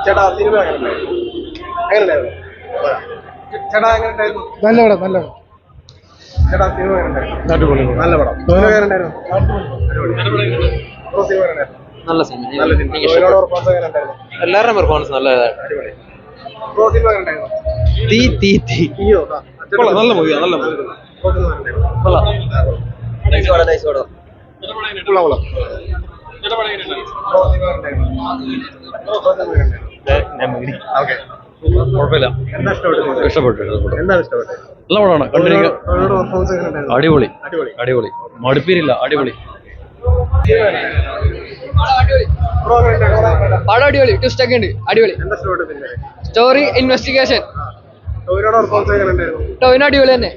ചേട്ടാ സിനിമ എങ്ങനെയുണ്ടായിരുന്നു? ചേട്ടാ എങ്ങനെയുണ്ടായിരുന്നു? നല്ല പടം നല്ല പടം. ചേട്ടാ സിനിമ എങ്ങനെയുണ്ടായിരുന്നു? അടിപൊളി നല്ല പടം. സിനിമ എങ്ങനെയുണ്ടായിരുന്നു? സിനിമ എങ്ങനെയുണ്ടായിരുന്നു? നല്ല സിനിമ. നല്ല സിനിമ. ടോവിനോയുടെ പെർഫോമൻസ് എങ്ങനെയുണ്ടായിരുന്നു? എല്ലാവരുടെയും പെർഫോമൻസ് നല്ലതായിരുന്നു. അടിപൊളി. സിനിമ എങ്ങനെയുണ്ടായിരുന്നു? അയ്യോ നല്ല മൂവിയാണ്, നല്ല മൂവി. കുഴപ്പമില്ല, ഇഷ്ടപ്പെട്ടു. എന്താണ് ഇഷ്ടപ്പെട്ടത്? നല്ല പടമാണ്, കണ്ടിരിക്കുക. പെർഫോമൻസ് എങ്ങനെയുണ്ടായിരുന്നു? അടിപൊളി അടിപൊളി. അടിപൊളി, മടുപ്പിരില്ല, അടിപൊളി. പടം അടിപൊളി, ട്വിസ്റ്റ് ഒക്കെ ഉണ്ട്, അടിപൊളി. എന്താ ഇഷ്ടപ്പെട്ടത് സിനിമ? Story, investigation. ടോവിനോയുടെ പെർഫോമൻസ് എങ്ങനെയുണ്ടായിരുന്നു? ടോവിനോ അടിപൊളി തന്നെ,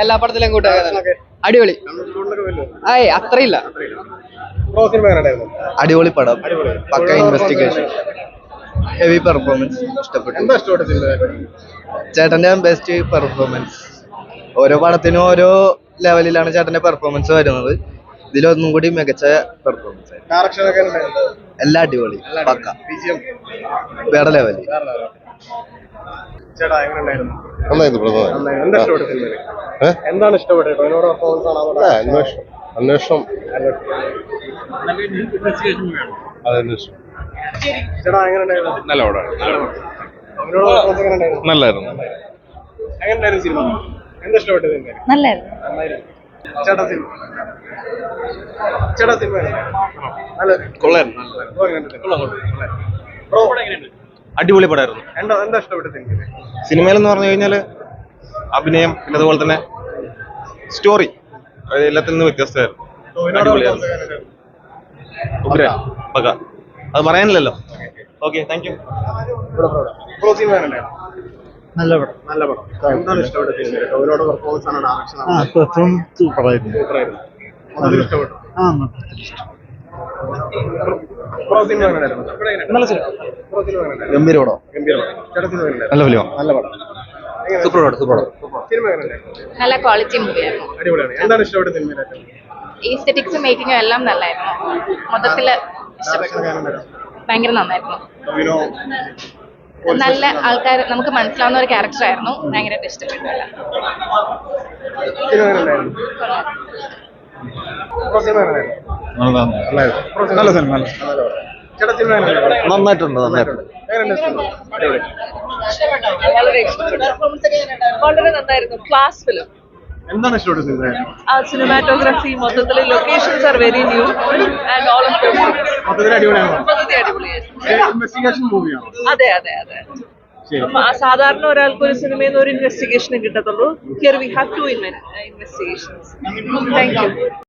എല്ലാ പടത്തിലും കൂട്ടുക. അടിപൊളി. ആയ് അത്രയില്ല. സിനിമ എങ്ങനെയുണ്ടായിരുന്നു? അടിപൊളി പടം, അടിപൊളി. പക്ക ഇൻവെസ്റ്റിഗേഷൻ, ഹെവി പെർഫോമൻസ്, ഇഷ്ടപ്പെട്ടു. എന്താ ഇഷ്ടപ്പെട്ട സിനിമ? ചേട്ടന്റെ ബെസ്റ്റ് പെർഫോമൻസ്. ഓരോ പടത്തിനും ഓരോ ലെവലിലാണ് ചേട്ടന്റെ പെർഫോമൻസ് വരുന്നത്. ഇതിലൊന്നും കൂടി മികച്ച പെർഫോമൻസ് ആയിരുന്നു. ഡയറക്ഷൻ ഒക്കെ എങ്ങനെയുണ്ടായിരുന്നു? എല്ലാം അടിപൊളി, പക്ക BGM വേറെ ലെവലിൽ. ചേട്ടാ എങ്ങനെയുണ്ടായിരുന്നു? നന്നായിരുന്നു. എന്താ ഇഷ്ടപ്പെട്ട സിനിമ? എന്താണ് ഇഷ്ടപ്പെട്ടത്? ടോവിനോയുടെ പെർഫോമൻസ് ആണോ? അന്വേഷണം ചേട്ടാ എങ്ങനെയുണ്ടായിരുന്നു? നല്ല പടമാണ്, ടോവിനോയുടെ പെർഫോമൻസ് എങ്ങനെയുണ്ടായിരുന്നു? നല്ലായിരുന്നു. എങ്ങനെയുണ്ടായിരുന്നു സിനിമ? എന്താ ഇഷ്ടപ്പെട്ടത് സിനിമ? നല്ലായിരുന്നു. നന്നായിരുന്നു. ചേട്ടാ സിനിമ നല്ല കൊള്ളായിരുന്നു. അടിപൊളി പടമായിരുന്നു. എന്താ ഇഷ്ടപ്പെട്ട സിനിമ? സിനിമയിലെന്ന് പറഞ്ഞു കഴിഞ്ഞാൽ അഭിനയം, പിന്നെ അതുപോലെ തന്നെ സ്റ്റോറി എല്ലാത്തിൽ നിന്നും വ്യത്യസ്തമായിരുന്നു. അടിപൊളിയായിരുന്നു. പക അത് പറയാനില്ലല്ലോ. Okay, thank you. സിനിമ എങ്ങനെയുണ്ടായിരുന്നു? നല്ല പടം. നല്ല പടം. എന്താണ് ഇഷ്ടപ്പെട്ട സിനിമ? ടോവിനോയുടെ പെർഫോമൻസ് ആണ്, ഡയറക്ഷൻ ആണ്? സൂപ്പറായിരുന്നു. സൂപ്പറായിരുന്നു. മൊത്തത്തിൽ ഇഷ്ടപ്പെട്ടു. സിനിമ എങ്ങനെയുണ്ടായിരുന്നു? നല്ല സിനിമ. സിനിമ എങ്ങനെയുണ്ടായിരുന്നു? ഗംഭീര പടം, ഗംഭീര പടം. ചേട്ടാ സിനിമ എങ്ങനെയുണ്ടായിരുന്നു? നല്ല ഫിലിം, നല്ല പടം. സൂപ്പർ പടം, സൂപ്പർ പടം. സിനിമ എങ്ങനെയുണ്ടായിരുന്നു? നല്ല ക്വാളിറ്റി മൂവിയായിരുന്നു. അടിപൊളിയാണ്. എന്താണ് ഇഷ്ടപ്പെട്ട സിനിമയിലേക്ക്? ഈസ്തെറ്റിക്സും മേക്കിങ്ങും എല്ലാം നല്ലായിരുന്നു. മൊത്തത്തില് ഇഷ്ടപ്പെട്ടു. ഭയങ്കര നന്നായിരുന്നു. ടോവിനോ നല്ല ആൾക്കാർ, നമുക്ക് മനസ്സിലാവുന്ന ഒരു ക്യാരക്ടർ ആയിരുന്നു. ഭയങ്കരമായിട്ട് ഇഷ്ടപ്പെട്ടു. സിനിമ എങ്ങനെയുണ്ടായിരുന്നു? സിനിമ എങ്ങനെയുണ്ടായിരുന്നു? നല്ല സിനിമ. ചേട്ടാ സിനിമ എങ്ങനെയുണ്ടായിരുന്നു? നന്നായിട്ടുണ്ട്, നന്നായിട്ടുണ്ട്. എങ്ങനെയുണ്ട് സിനിമ? അടിപൊളി. വളരെ നന്നായിരുന്നു. Class film. എന്താണ് ഇഷ്ടപ്പെട്ട സിനിമ? സിനിമാറ്റോഗ്രഫി, മൊത്തത്തിൽ locations are very new and all of മൊത്തത്തിൽ അടിപൊളിയാണോ? മൊത്തത്തിൽ അടിപൊളിയായിരുന്നു. ഇൻവെസ്റ്റിഗേഷൻ മൂവിയാണോ? അതെ അതെ അതെ. സാധാരണ ഒരാൾക്ക് ഒരു സിനിമയിൽ നിന്ന് ഒരു ഇൻവെസ്റ്റിഗേഷൻ കിട്ടത്തുള്ളൂ. Here we have to investigations. Thank U.